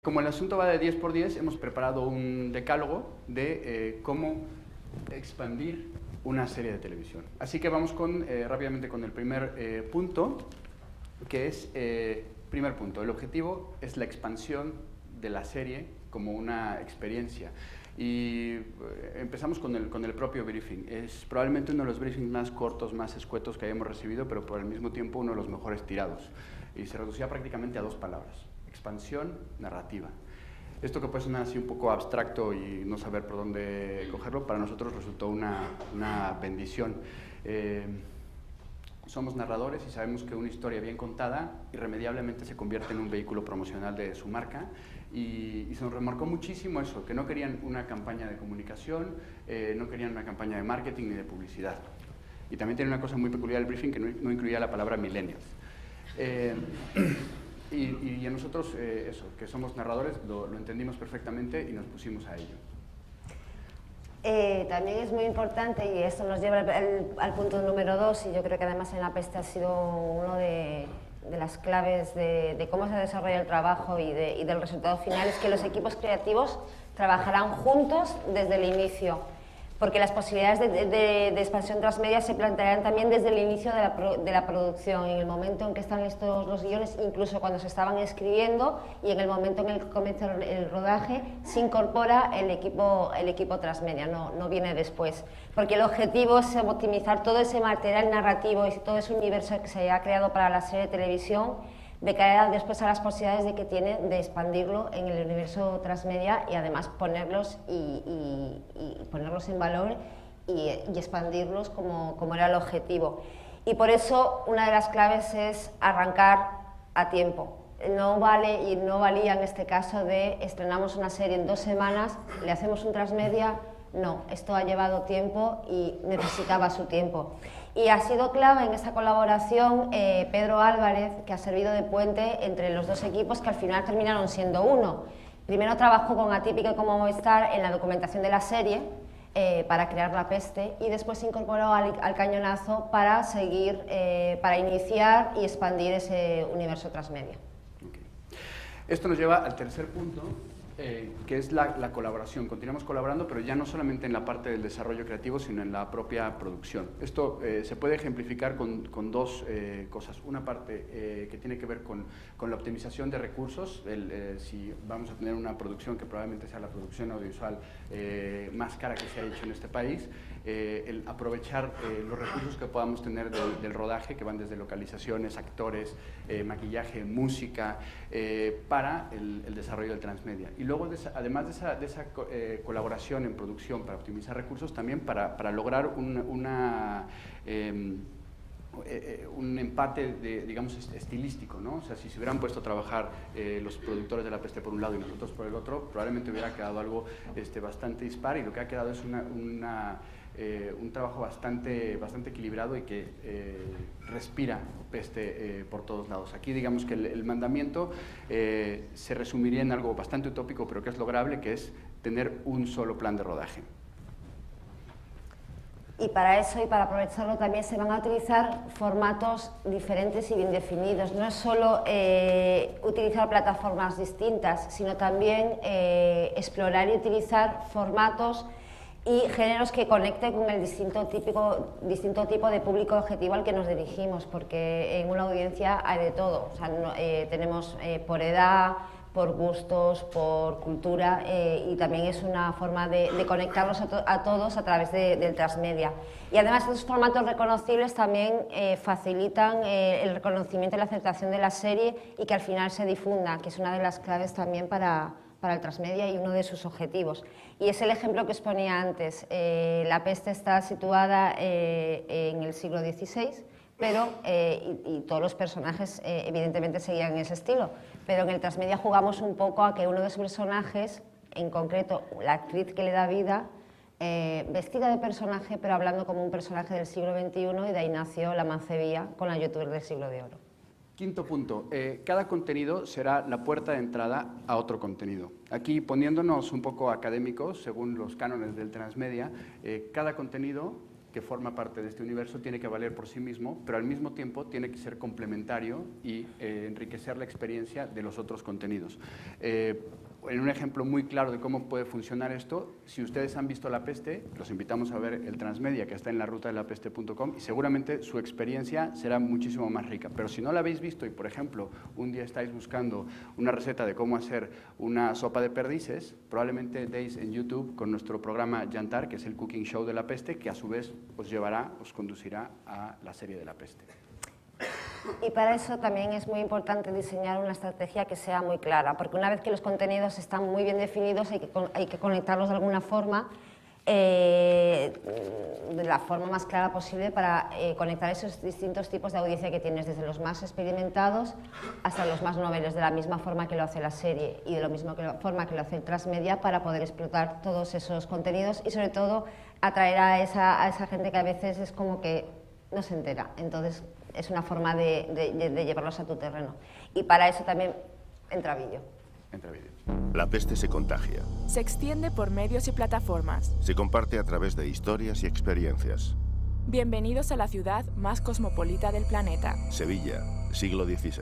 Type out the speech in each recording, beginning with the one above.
Como el asunto va de 10 por 10, hemos preparado un decálogo de cómo expandir una serie de televisión. Así que vamos rápidamente con el primer punto, que es, primer punto, el objetivo es la expansión de la serie como una experiencia. Y empezamos con el propio briefing. Es probablemente uno de los briefings más cortos, más escuetos que hayamos recibido, pero por el mismo tiempo uno de los mejores tirados. Y se reducía prácticamente a 2 palabras: expansión narrativa. Esto que puede sonar así un poco abstracto y no saber por dónde cogerlo, para nosotros resultó una bendición. Somos narradores y sabemos que una historia bien contada irremediablemente se convierte en un vehículo promocional de su marca, y se nos remarcó muchísimo eso, que no querían una campaña de comunicación, no querían una campaña de marketing ni de publicidad. Y también tiene una cosa muy peculiar el briefing, que no incluía la palabra millennials. Y a nosotros eso, que somos narradores, lo entendimos perfectamente y nos pusimos a ello. También es muy importante, y esto nos lleva al punto número 2, y yo creo que además en La Peste ha sido uno de las claves de cómo se desarrolla el trabajo y del resultado final, es que los equipos creativos trabajarán juntos desde el inicio, porque las posibilidades de expansión transmedia se plantearán también desde el inicio de la producción, en el momento en que están listos los guiones, incluso cuando se estaban escribiendo, y en el momento en el que comienza el rodaje, se incorpora el equipo transmedia, no viene después, porque el objetivo es optimizar todo ese material narrativo y todo ese universo que se ha creado para la serie de televisión, de cara después a las posibilidades que tiene de expandirlo en el universo transmedia, y además ponerlos en valor y expandirlos como era el objetivo. Y por eso una de las claves es arrancar a tiempo. No vale y no valía en este caso de estrenamos una serie en 2 semanas, le hacemos un transmedia. No, esto ha llevado tiempo y necesitaba su tiempo. Y ha sido clave en esa colaboración Pedro Álvarez, que ha servido de puente entre los 2 equipos, que al final terminaron siendo uno. Primero trabajó con Atípica y con Movistar en la documentación de la serie, para crear La Peste, y después se incorporó al Cañonazo para seguir, para iniciar y expandir ese universo transmedia. Okay. Esto nos lleva al tercer punto, que es la colaboración. Continuamos colaborando, pero ya no solamente en la parte del desarrollo creativo, sino en la propia producción. Esto se puede ejemplificar con 2 cosas. Una parte que tiene que ver con la optimización de recursos. Si vamos a tener una producción que probablemente sea la producción audiovisual más cara que se ha hecho en este país, el aprovechar los recursos que podamos tener del rodaje, que van desde localizaciones, actores, maquillaje, música, para el desarrollo del transmedia. Y luego, además de esa colaboración en producción para optimizar recursos, también para lograr un empate, digamos, estilístico, ¿no? O sea, si se hubieran puesto a trabajar los productores de La Peste por un lado y nosotros por el otro, probablemente hubiera quedado algo bastante dispar, y lo que ha quedado es un trabajo bastante equilibrado y que respira Peste por todos lados. Aquí digamos que el mandamiento se resumiría en algo bastante utópico, pero que es lograble, que es tener un solo plan de rodaje. Y para eso, y para aprovecharlo, también se van a utilizar formatos diferentes y bien definidos. No es solo utilizar plataformas distintas, sino también explorar y utilizar formatos y géneros que conecten con el distinto tipo de público objetivo al que nos dirigimos, porque en una audiencia hay de todo. O sea, tenemos por edad, por gustos, por cultura, y también es una forma de conectarlos a todos a través del transmedia. Y además estos formatos reconocibles también facilitan el reconocimiento y la aceptación de la serie, y que al final se difunda, que es una de las claves también para el transmedia y uno de sus objetivos. Y es el ejemplo que os ponía antes. La Peste está situada en el siglo XVI, pero, y todos los personajes evidentemente seguían ese estilo, pero en el transmedia jugamos un poco a que uno de sus personajes, en concreto la actriz que le da vida, vestida de personaje, pero hablando como un personaje del siglo XXI, y de ahí nació La Mancebía con la youtuber del siglo de oro. Quinto punto, cada contenido será la puerta de entrada a otro contenido. Aquí, poniéndonos un poco académicos, según los cánones del transmedia, cada contenido que forma parte de este universo tiene que valer por sí mismo, pero al mismo tiempo tiene que ser complementario y enriquecer la experiencia de los otros contenidos. En un ejemplo muy claro de cómo puede funcionar esto, si ustedes han visto La Peste, los invitamos a ver el Transmedia que está en larutadelapeste.com y seguramente su experiencia será muchísimo más rica. Pero si no la habéis visto y, por ejemplo, un día estáis buscando una receta de cómo hacer una sopa de perdices, probablemente deis en YouTube con nuestro programa Yantar, que es el cooking show de La Peste, que a su vez os conducirá a la serie de La Peste. Y para eso también es muy importante diseñar una estrategia que sea muy clara, porque una vez que los contenidos están muy bien definidos hay que conectarlos de alguna forma, de la forma más clara posible para conectar esos distintos tipos de audiencia que tienes, desde los más experimentados hasta los más noveles, de la misma forma que lo hace la serie y de la misma forma que lo hace el Transmedia, para poder explotar todos esos contenidos y sobre todo atraer a esa gente que a veces es como que no se entera. Entonces es una forma de llevarlos a tu terreno. Y para eso también entra vídeo. Entra vídeo. La peste se contagia. Se extiende por medios y plataformas. Se comparte a través de historias y experiencias. Bienvenidos a la ciudad más cosmopolita del planeta. Sevilla, siglo XVI.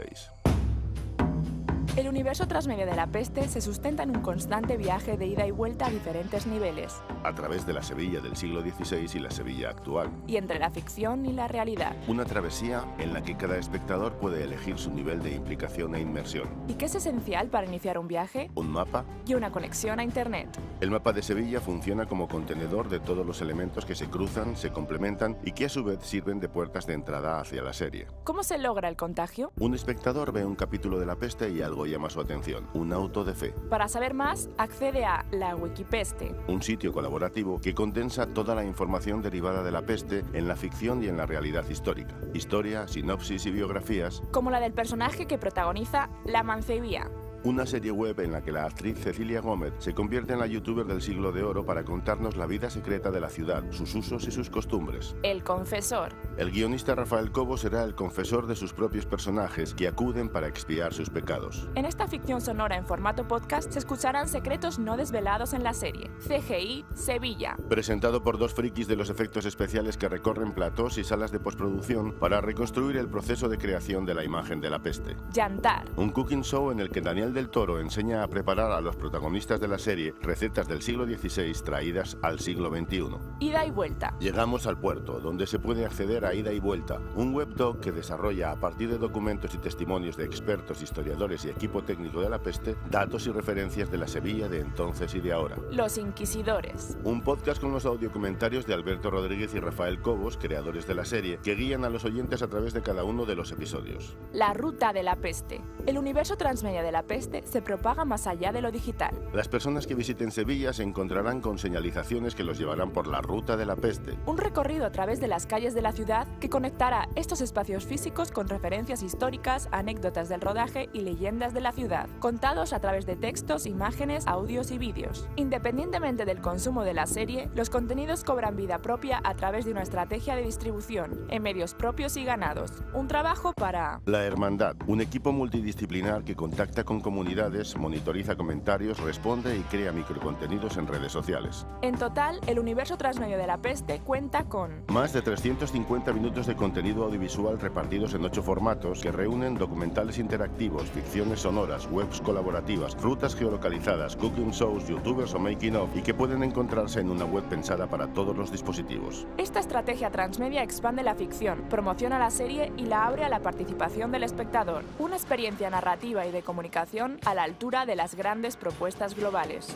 El universo transmedia de La Peste se sustenta en un constante viaje de ida y vuelta a diferentes niveles. A través de la Sevilla del siglo XVI y la Sevilla actual. Y entre la ficción y la realidad. Una travesía en la que cada espectador puede elegir su nivel de implicación e inmersión. ¿Y qué es esencial para iniciar un viaje? Un mapa. Y una conexión a Internet. El mapa de Sevilla funciona como contenedor de todos los elementos que se cruzan, se complementan y que a su vez sirven de puertas de entrada hacia la serie. ¿Cómo se logra el contagio? Un espectador ve un capítulo de La Peste y algo llama su atención, un auto de fe. Para saber más, accede a la Wikipeste, un sitio colaborativo que condensa toda la información derivada de la peste en la ficción y en la realidad histórica. Historia, sinopsis y biografías. Como la del personaje que protagoniza La Mancebía. Una serie web en la que la actriz Cecilia Gómez se convierte en la youtuber del siglo de oro para contarnos la vida secreta de la ciudad, sus usos y sus costumbres. El confesor. El guionista Rafael Cobos será el confesor de sus propios personajes que acuden para expiar sus pecados. En esta ficción sonora en formato podcast se escucharán secretos no desvelados en la serie. CGI Sevilla. Presentado por dos frikis de los efectos especiales que recorren platós y salas de postproducción para reconstruir el proceso de creación de la imagen de La Peste. Yantar. Un cooking show en el que Daniel del Toro enseña a preparar a los protagonistas de la serie recetas del siglo XVI traídas al siglo XXI. Ida y vuelta. Llegamos al puerto, donde se puede acceder a Ida y Vuelta, un webdoc que desarrolla a partir de documentos y testimonios de expertos, historiadores y equipo técnico de La Peste, datos y referencias de la Sevilla de entonces y de ahora. Los Inquisidores. Un podcast con los audiocomentarios de Alberto Rodríguez y Rafael Cobos, creadores de la serie, que guían a los oyentes a través de cada uno de los episodios. La Ruta de la Peste. El universo transmedia de La Peste se propaga más allá de lo digital. Las personas que visiten Sevilla se encontrarán con señalizaciones que los llevarán por la Ruta de la Peste. Un recorrido a través de las calles de la ciudad que conectará estos espacios físicos con referencias históricas, anécdotas del rodaje y leyendas de la ciudad, contados a través de textos, imágenes, audios y vídeos. Independientemente del consumo de la serie, los contenidos cobran vida propia a través de una estrategia de distribución, en medios propios y ganados. Un trabajo para... La Hermandad, un equipo multidisciplinar que contacta con comunidades, monitoriza comentarios, responde y crea microcontenidos en redes sociales. En total, el universo transmedia de La Peste cuenta con más de 350 minutos de contenido audiovisual repartidos en 8 formatos que reúnen documentales interactivos, ficciones sonoras, webs colaborativas, rutas geolocalizadas, cooking shows, youtubers o making of, y que pueden encontrarse en una web pensada para todos los dispositivos. Esta estrategia transmedia expande la ficción, promociona la serie y la abre a la participación del espectador. Una experiencia narrativa y de comunicación a la altura de las grandes propuestas globales.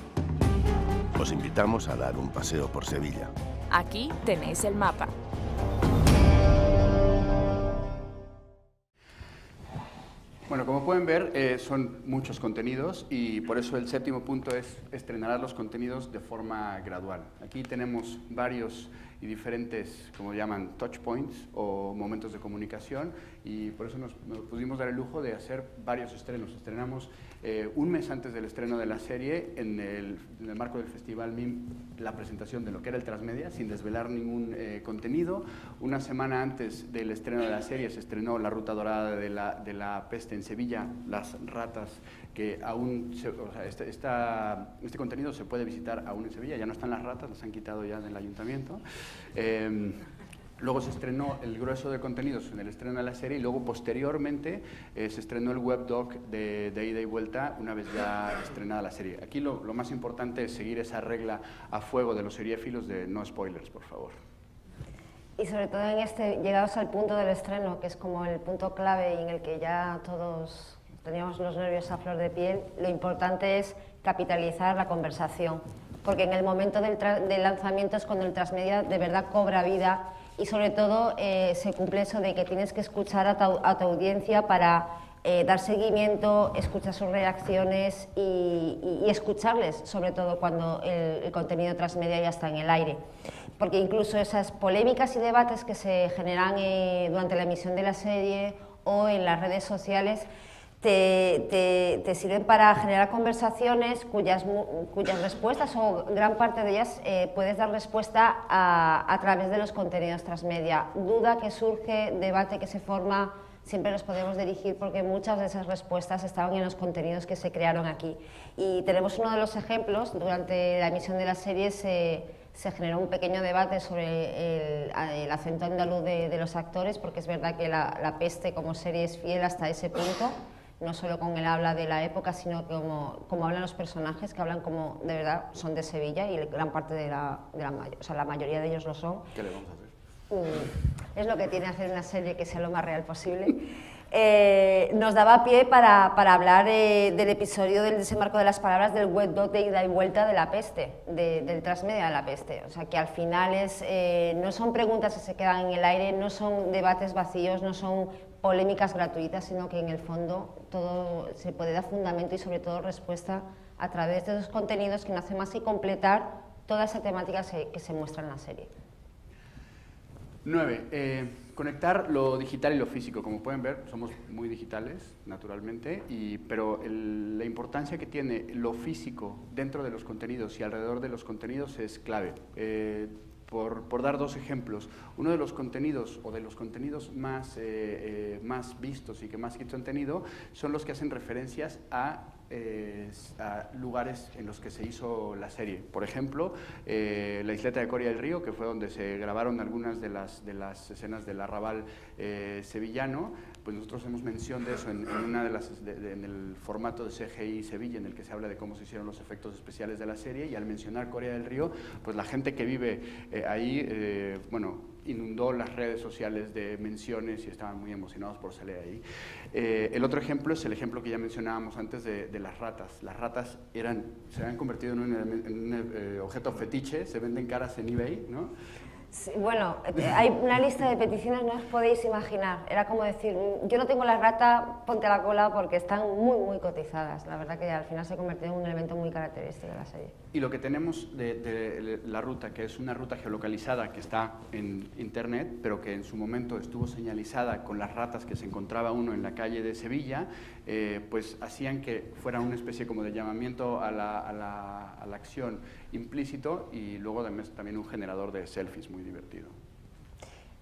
Os invitamos a dar un paseo por Sevilla. Aquí tenéis el mapa. Bueno, como pueden ver, son muchos contenidos y por eso el séptimo punto es estrenar los contenidos de forma gradual. Aquí tenemos varios y diferentes, como llaman, touch points o momentos de comunicación, y por eso nos pudimos dar el lujo de hacer varios estrenos. Estrenamos un mes antes del estreno de la serie, en el marco del Festival MIM, la presentación de lo que era el Transmedia, sin desvelar ningún contenido. Una semana antes del estreno de la serie se estrenó La Ruta Dorada de la Peste en Sevilla, Las Ratas, que aún, este contenido se puede visitar aún en Sevilla, ya no están las ratas, las han quitado ya del ayuntamiento. Luego se estrenó el grueso de contenidos en el estreno de la serie y luego posteriormente se estrenó el webdoc de ida y vuelta una vez ya estrenada la serie. Aquí lo más importante es seguir esa regla a fuego de los seriéfilos de no spoilers, por favor. Y sobre todo en llegados al punto del estreno, que es como el punto clave y en el que ya todos teníamos los nervios a flor de piel, lo importante es capitalizar la conversación, porque en el momento del lanzamiento es cuando el transmedia de verdad cobra vida. Y sobre todo se cumple eso de que tienes que escuchar a tu audiencia para dar seguimiento, escuchar sus reacciones y escucharles, sobre todo cuando el contenido transmedia ya está en el aire. Porque incluso esas polémicas y debates que se generan durante la emisión de la serie o en las redes sociales te sirven para generar conversaciones cuyas respuestas o gran parte de ellas puedes dar respuesta a través de los contenidos transmedia. Duda que surge, debate que se forma, siempre los podemos dirigir porque muchas de esas respuestas estaban en los contenidos que se crearon aquí. Y tenemos uno de los ejemplos, durante la emisión de la serie se generó un pequeño debate sobre el acento andaluz de los actores, porque es verdad que La Peste como serie es fiel hasta ese punto, no solo con el habla de la época, sino como hablan los personajes, que hablan como de verdad son de Sevilla y gran parte la mayoría de ellos lo son. ¿Qué le vamos a hacer? Es lo que tiene hacer una serie que sea lo más real posible. Nos daba pie para hablar del episodio del desembarco de las palabras del webdoc de ida y vuelta de La Peste, del transmedia de La Peste. O sea que al final no son preguntas que se quedan en el aire, no son debates vacíos, no son polémicas gratuitas, sino que en el fondo todo se puede dar fundamento y sobre todo respuesta a través de esos contenidos que no hacen más que completar toda esa temática que se muestra en la serie. 9. Conectar lo digital y lo físico. Como pueden ver, somos muy digitales, naturalmente, pero la importancia que tiene lo físico dentro de los contenidos y alrededor de los contenidos es clave. Por dar dos ejemplos, uno de los contenidos o de los contenidos más vistos y que más hits han tenido son los que hacen referencias a lugares en los que se hizo la serie. Por ejemplo, la isleta de Coria del Río, que fue donde se grabaron algunas de las escenas del arrabal sevillano, pues nosotros hacemos mención de eso en el formato de CGI Sevilla, en el que se habla de cómo se hicieron los efectos especiales de la serie, y al mencionar Coria del Río, pues la gente que vive ahí, inundó las redes sociales de menciones y estaban muy emocionados por salir ahí. El otro ejemplo es el ejemplo que ya mencionábamos antes de las ratas. Las ratas se han convertido en un objeto fetiche, se venden caras en eBay, ¿no? Sí, bueno, hay una lista de peticiones, no os podéis imaginar. Era como decir, yo no tengo la rata, ponte a la cola, porque están muy cotizadas. La verdad que al final se ha convertido en un elemento muy característico de la serie. Y lo que tenemos de la ruta, que es una ruta geolocalizada que está en internet, pero que en su momento estuvo señalizada con las ratas que se encontraba uno en la calle de Sevilla, pues hacían que fuera una especie como de llamamiento a la acción implícito, y luego también un generador de selfies muy divertido.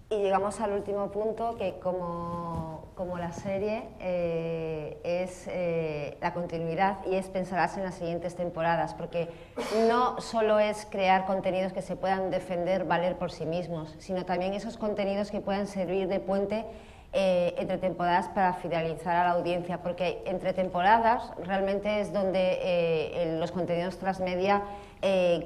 Y llegamos al último punto, que como la serie es la continuidad y es pensarás en las siguientes temporadas, porque no solo es crear contenidos que se puedan defender, valer por sí mismos, sino también esos contenidos que puedan servir de puente entre temporadas para fidelizar a la audiencia, porque entre temporadas realmente es donde los contenidos transmedia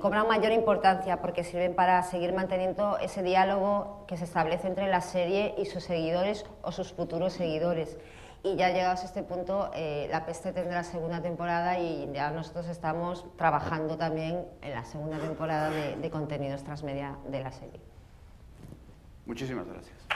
cobran mayor importancia, porque sirven para seguir manteniendo ese diálogo que se establece entre la serie y sus seguidores o sus futuros seguidores. Y ya llegados a este punto, La Peste tendrá segunda temporada y ya nosotros estamos trabajando también en la segunda temporada de contenidos transmedia de la serie. Muchísimas gracias.